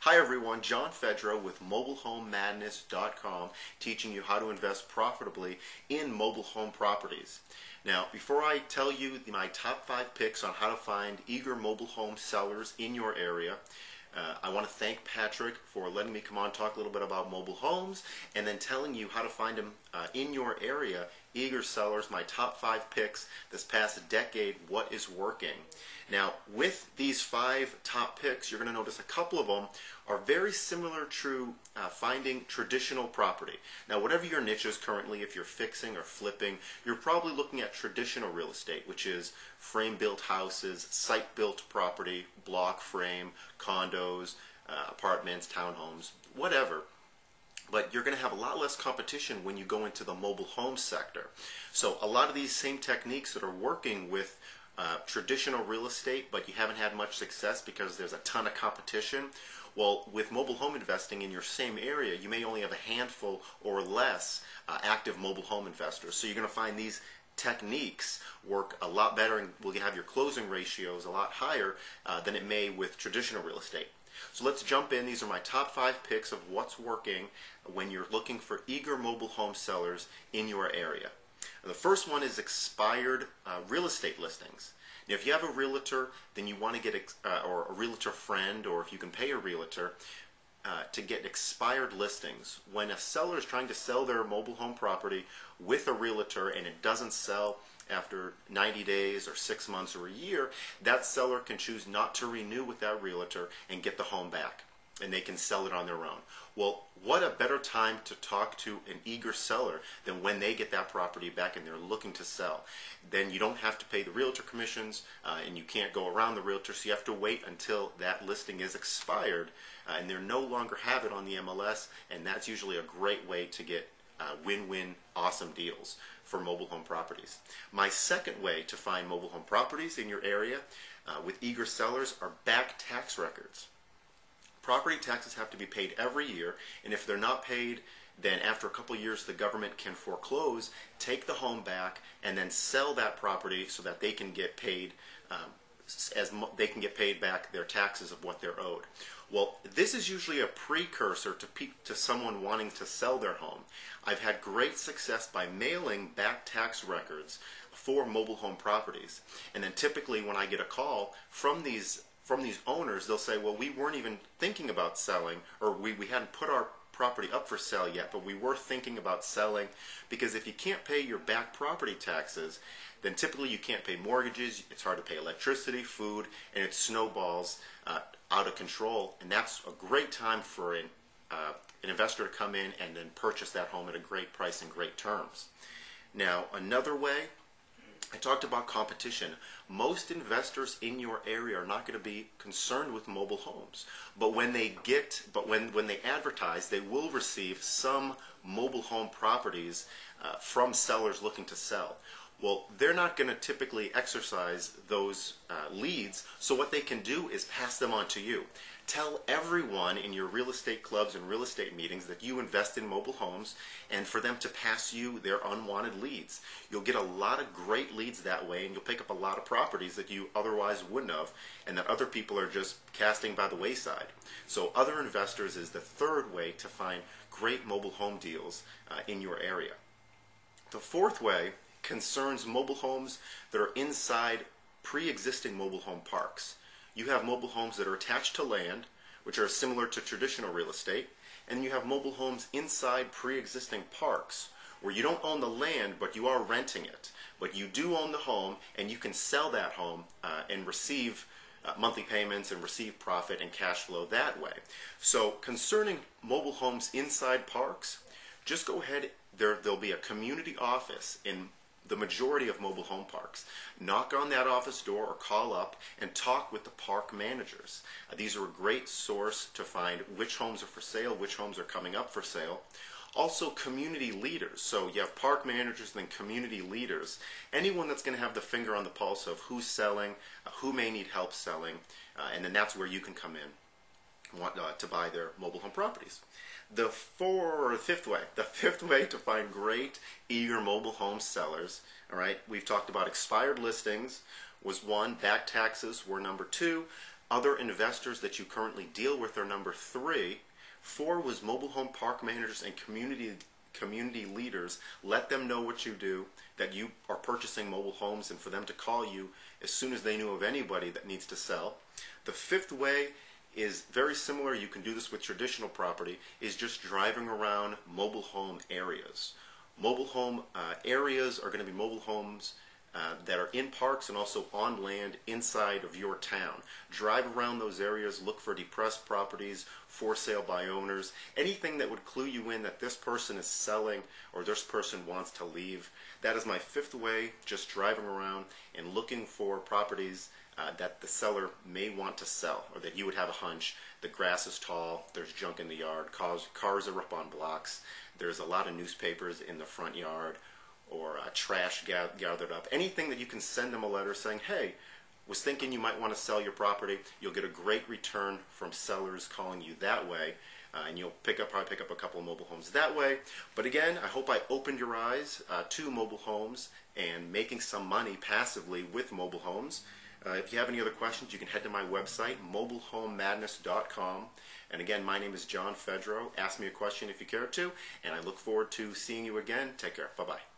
Hi everyone, John Fedro with MobileHomeMadness.com, teaching you how to invest profitably in mobile home properties. Now, before I tell you my top 5 picks on how to find eager mobile home sellers in your area, I want to thank Patrick for letting me come on and talk a little bit about mobile homes and then telling you how to find them in your area, eager sellers, my top 5 picks this past decade, what is working. Now, with these 5 top picks, you're going to notice a couple of them are very similar to finding traditional property. Now, whatever your niche is currently, if you're fixing or flipping, you're probably looking at traditional real estate, which is frame-built houses, site-built property, block frame, condos, apartments, townhomes, whatever. But you're going to have a lot less competition when you go into the mobile home sector. So a lot of these same techniques that are working with traditional real estate, but you haven't had much success because there's a ton of competition. Well, with mobile home investing in your same area, you may only have a handful or less active mobile home investors. So you're going to find these techniques work a lot better and will have your closing ratios a lot higher than it may with traditional real estate. So let's jump in. These are my top 5 picks of what's working when you're looking for eager mobile home sellers in your area. The first one is expired real estate listings. Now, if you have a realtor, then you want to get, or a realtor friend, or if you can pay a realtor, to get expired listings. When a seller is trying to sell their mobile home property with a realtor and it doesn't sell after 90 days or 6 months or a year, that seller can choose not to renew with that realtor and get the home back, and they can sell it on their own. Well, what a better time to talk to an eager seller than when they get that property back and they're looking to sell. Then you don't have to pay the realtor commissions, and you can't go around the realtor, so you have to wait until that listing is expired and they no longer have it on the MLS, and that's usually a great way to get win-win awesome deals for mobile home properties. My second way to find mobile home properties in your area with eager sellers are back tax records. Property taxes have to be paid every year, and if they're not paid, then after a couple years the government can foreclose, take the home back, and then sell that property so that they can get paid they can get paid back their taxes of what they're owed. Well, this is usually a precursor to someone wanting to sell their home. I've had great success by mailing back tax records for mobile home properties, and then typically when I get a call from these owners, they'll say, well, we weren't even thinking about selling, or we hadn't put our property up for sale yet, but we were thinking about selling, because if you can't pay your back property taxes, then typically you can't pay mortgages, it's hard to pay electricity, food, and it snowballs out of control, and that's a great time for an investor to come in and then purchase that home at a great price and great terms. Now, another way, I talked about competition. Most investors in your area are not going to be concerned with mobile homes, but when they advertise, they will receive some mobile home properties from sellers looking to sell. Well, they're not going to typically exercise those leads, so what they can do is pass them on to you. Tell everyone in your real estate clubs and real estate meetings that you invest in mobile homes, and for them to pass you their unwanted leads. You'll get a lot of great leads that way, and you'll pick up a lot of properties that you otherwise wouldn't have, and that other people are just casting by the wayside. So other investors is the third way to find great mobile home deals in your area. The fourth way concerns mobile homes that are inside pre-existing mobile home parks. You have mobile homes that are attached to land, which are similar to traditional real estate, and you have mobile homes inside pre-existing parks where you don't own the land, but you are renting it. But you do own the home, and you can sell that home and receive monthly payments and receive profit and cash flow that way. So concerning mobile homes inside parks, just go ahead, there'll be a community office in the majority of mobile home parks. Knock on that office door or call up and talk with the park managers. These are a great source to find which homes are for sale, which homes are coming up for sale. Also, community leaders. So you have park managers and then community leaders. Anyone that's going to have the finger on the pulse of who's selling, who may need help selling, and then that's where you can come in to buy their mobile home properties. The fifth way to find great eager mobile home sellers, all right, we've talked about expired listings was one, back taxes were number 2, other investors that you currently deal with are number 3. 4 was mobile home park managers and community leaders. Let them know what you do, that you are purchasing mobile homes, and for them to call you as soon as they know of anybody that needs to sell. The 5th way is very similar. You can do this with traditional property, is just driving around mobile home areas. Mobile home areas are going to be mobile homes that are in parks and also on land inside of your town. Drive around those areas, look for depressed properties, for sale by owners, anything that would clue you in that this person is selling or this person wants to leave. That is my 5th way, just driving around and looking for properties that the seller may want to sell, or that you would have a hunch. The grass is tall, there's junk in the yard, cars are up on blocks, there's a lot of newspapers in the front yard, or trash gathered up. Anything that you can send them a letter saying, hey, was thinking you might want to sell your property. You'll get a great return from sellers calling you that way, and you'll probably pick up a couple of mobile homes that way. But again, I hope I opened your eyes to mobile homes and making some money passively with mobile homes. If you have any other questions, you can head to my website, mobilehomemadness.com. And again, my name is John Fedro. Ask me a question if you care to, and I look forward to seeing you again. Take care. Bye-bye.